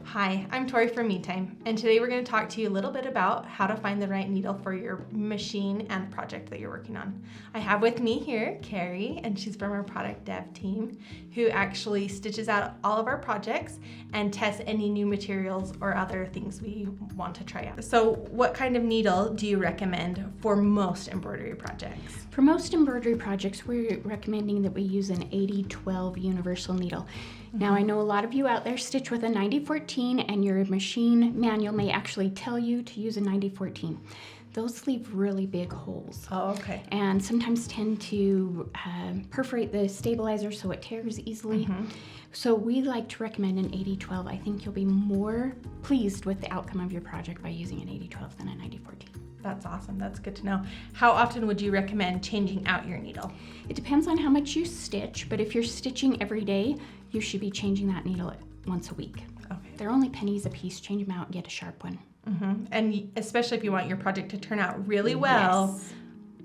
Hi, I'm Tori from Me Time, and today we're going to talk to you a little bit about how to find the right needle for your machine and the project that you're working on. I have with me here Kari, and she's from our product dev team, who actually stitches out all of our projects and tests any new materials or other things we want to try out. So what kind of needle do you recommend for most embroidery projects? For most embroidery projects, we're recommending that we use an 80-12 universal needle. Now, I know a lot of you out there stitch with a 90-14, and your machine manual may actually tell you to use a 90-14. Those leave really big holes. Oh, okay. And sometimes tend to perforate the stabilizer so it tears easily. So we like to recommend an 80-12. I think you'll be more pleased with the outcome of your project by using an 80-12 than a 90-14. That's awesome. That's good to know. How often would you recommend changing out your needle? It depends on how much you stitch, but if you're stitching every day, you should be changing that needle once a week. Okay. They're only pennies a piece. Change them out and get a sharp one. And especially if you want your project to turn out really well,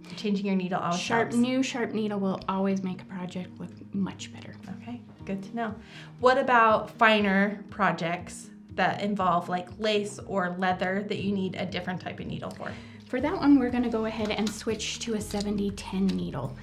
Yes. changing your needle always helps. New sharp needle will always make a project look much better. Okay, good to know. What about finer projects that involve like lace or leather that you need a different type of needle for? For that one, we're going to go ahead and switch to a 70-10 needle.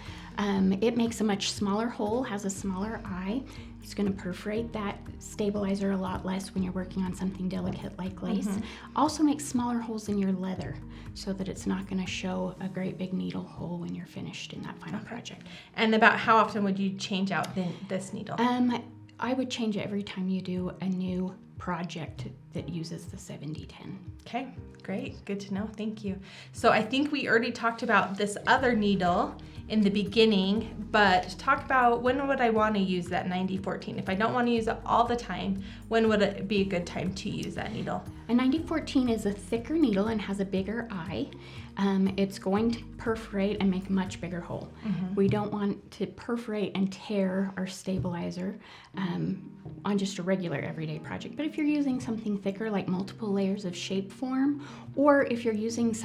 It makes a much smaller hole, has a smaller eye. It's going to perforate that stabilizer a lot less when you're working on something delicate like lace. Also makes smaller holes in your leather so that it's not going to show a great big needle hole when you're finished in that final project. And about how often would you change out this needle? I would change it every time you do a new project that uses the 70-10. Okay, great. Good to know. Thank you. So I think we already talked about this other needle in the beginning, but talk about when would I want to use that 90-14? If I don't want to use it all the time, when would it be a good time to use that needle? A 90-14 is a thicker needle and has a bigger eye. It's going to perforate and make a much bigger hole. We don't want to perforate and tear our stabilizer on just a regular everyday project. But if you're using something thicker like multiple layers of shape form, or if you're using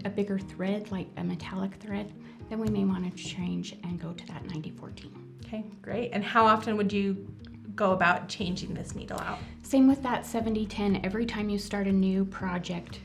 a bigger thread like a metallic thread, then we may want to change and go to that 90-14. Okay, great. And how often would you go about changing this needle out? Same with that 70-10. Every time you start a new project,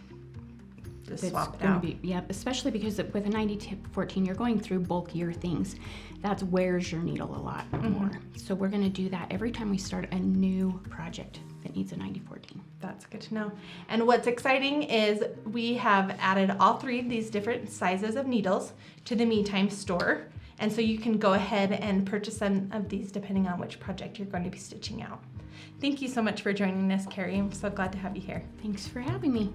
Just swap it out. Yep, especially because with a 90-14, you're going through bulkier things. That wears your needle a lot more. So we're going to do that every time we start a new project that needs a 90-14. That's good to know. And what's exciting is we have added all three of these different sizes of needles to the Me Time store. And so you can go ahead and purchase some of these depending on which project you're going to be stitching out. Thank you so much for joining us, Kari. I'm so glad to have you here. Thanks for having me.